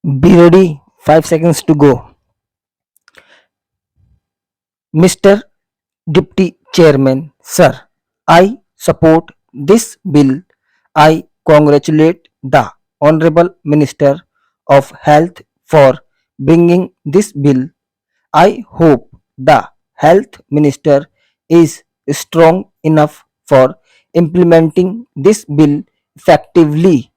Be ready, 5 seconds to go. Mr. Deputy Chairman, Sir, I support this bill. I congratulate the Honorable Minister of Health for bringing this bill. I hope the Health Minister is strong enough for implementing this bill effectively.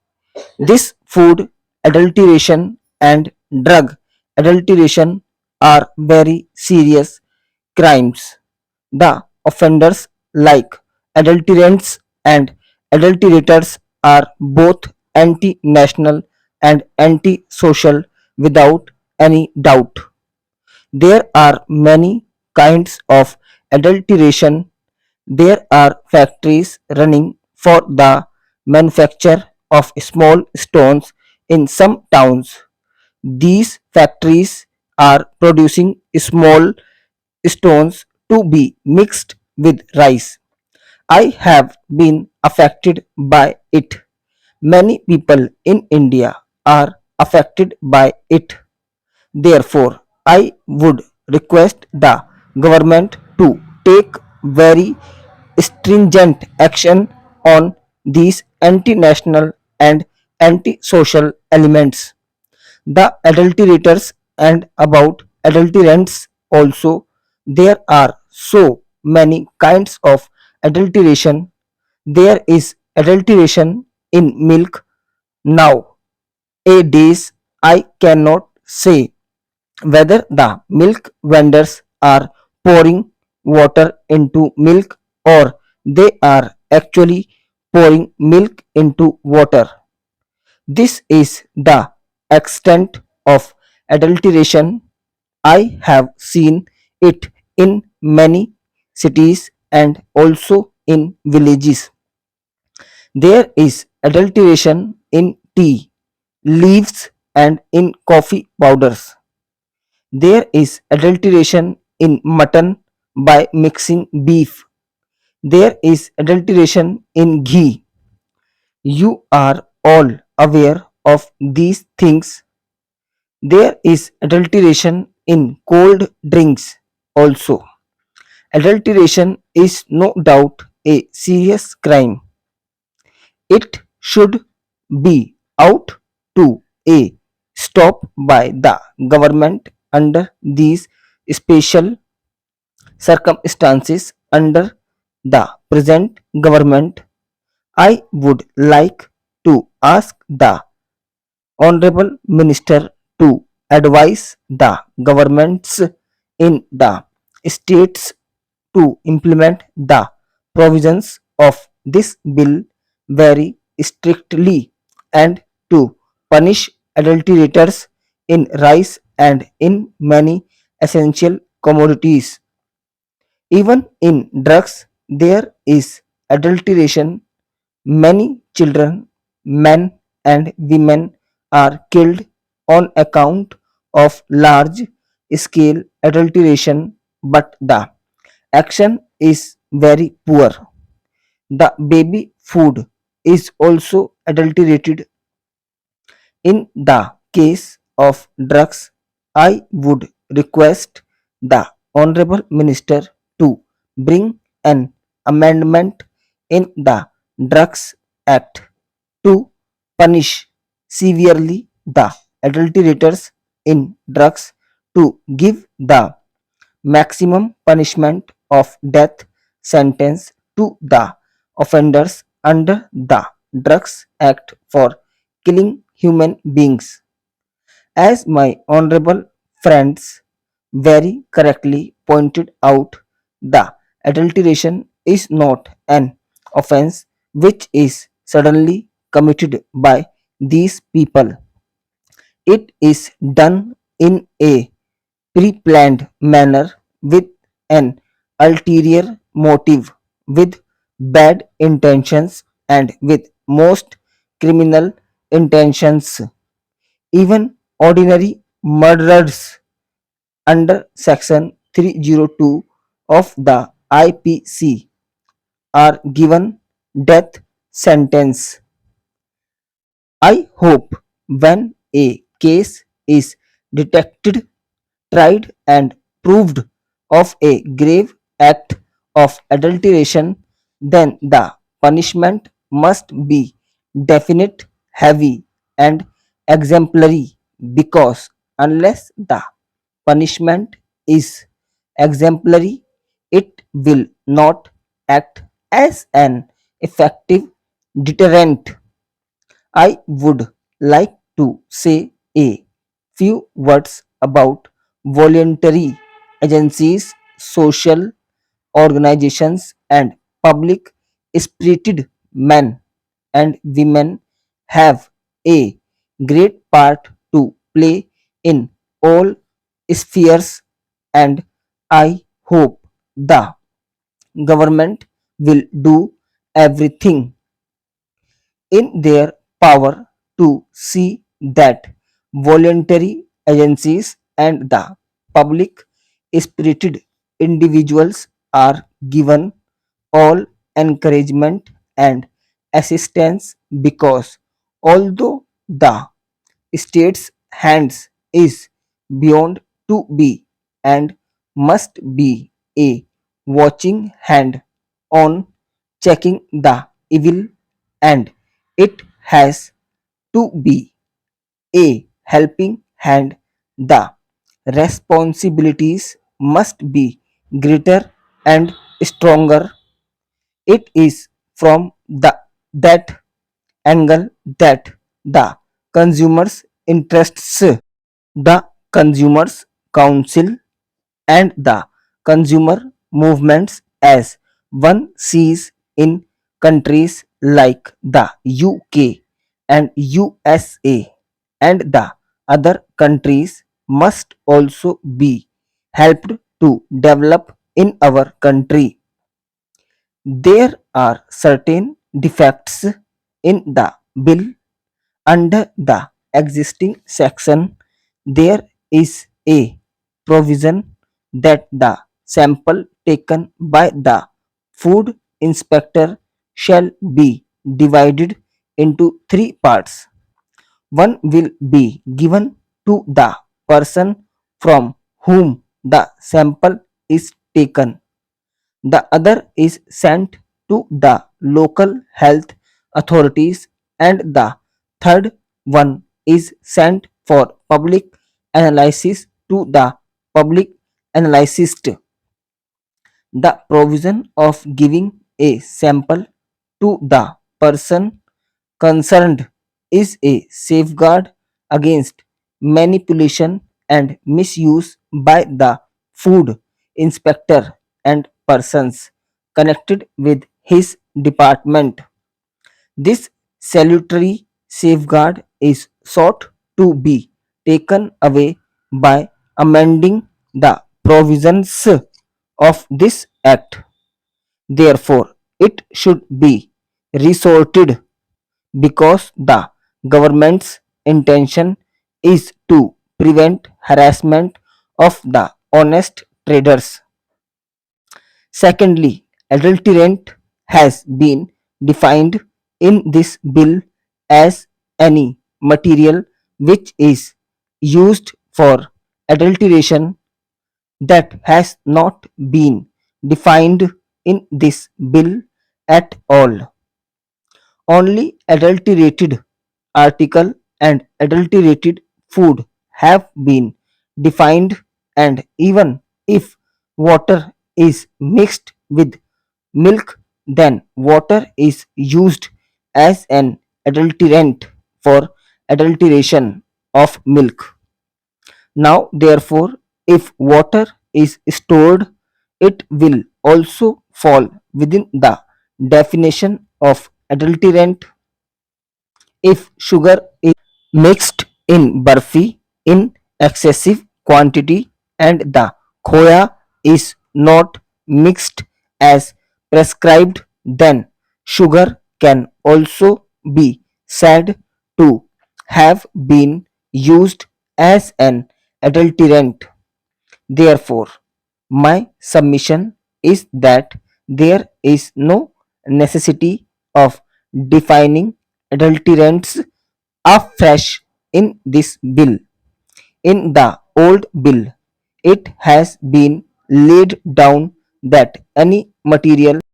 This food adulteration and drug adulteration are very serious crimes. The offenders, like adulterants and adulterators, are both anti national and anti social without any doubt. There are many kinds of adulteration. There are factories running for the manufacture of small stones in some towns. These factories are producing small stones to be mixed with rice. I have been affected by it. Many people in India are affected by it. Therefore, I would request the government to take very stringent action on these anti-national and anti-social elements. The adulterators and about adulterants also, there are so many kinds of adulteration. There is adulteration in milk now a days. I cannot say whether the milk vendors are pouring water into milk or they are actually pouring milk into water. This is the extent of adulteration. I have seen it in many cities and also in villages. There is adulteration in tea leaves and in coffee powders. There is adulteration in mutton by mixing beef. There is adulteration in ghee. You are all aware of these things. There is adulteration in cold drinks also. Adulteration is no doubt a serious crime. It should be out to a stop by the government under these special circumstances. Under the present government, I would like to ask the Honorable Minister to advise the governments in the states to implement the provisions of this bill very strictly and to punish adulterators in rice and in many essential commodities. Even in drugs, there is adulteration. Many children, men, and women are killed on account of large scale adulteration, but the action is very poor. The baby food is also adulterated. In the case of drugs, I would request the Honorable Minister to bring an amendment in the Drugs Act to punish severely the adulterators in drugs, to give the maximum punishment of death sentence to the offenders under the Drugs Act for killing human beings. As my honorable friends very correctly pointed out, the adulteration is not an offense which is suddenly committed by these people. It is done in a pre-planned manner with an ulterior motive, with bad intentions, and with most criminal intentions. Even ordinary murderers under section 302 of the IPC are given death sentence. I hope when a case is detected, tried, and proved of a grave act of adulteration, then the punishment must be definite, heavy, and exemplary because unless the punishment is exemplary, it will not act as an effective deterrent. I would like to say a few words about voluntary agencies, social organizations, and public spirited men and women have a great part to play in all spheres, and I hope the government will do everything in their power to see that voluntary agencies and the public spirited individuals are given all encouragement and assistance because although the state's hands is beyond to be and must be a watching hand on checking the evil, and it has to be a helping hand, the responsibilities must be greater and stronger. It is from that angle that the consumers interests, the consumers council, and the consumer movements as one sees in countries like the UK and USA and the other countries must also be helped to develop in our country. There are certain defects in the bill. Under the existing section, there is a provision that the sample taken by the food inspector shall be divided into three parts. One will be given to the person from whom the sample is taken. The other is sent to the local health authorities, and the third one is sent for public analysis to the public analyst. The provision of giving a sample to the person concerned is a safeguard against manipulation and misuse by the food inspector and persons connected with his department. This salutary safeguard is sought to be taken away by amending the provisions of this act. Therefore, it should be resorted because the government's intention is to prevent harassment of the honest traders. Secondly, adulterant has been defined in this bill as any material which is used for adulteration that has not been defined in this bill at all. Only adulterated article and adulterated food have been defined, and even if water is mixed with milk, then water is used as an adulterant for adulteration of milk. Now, therefore, if water is stored, it will also fall within the definition of adulterant. If sugar is mixed in barfi in excessive quantity and the khoya is not mixed as prescribed, then sugar can also be said to have been used as an adulterant. Therefore, my submission is that there is no necessity of defining adulterants afresh. in this bill. In the old bill, it has been laid down that any material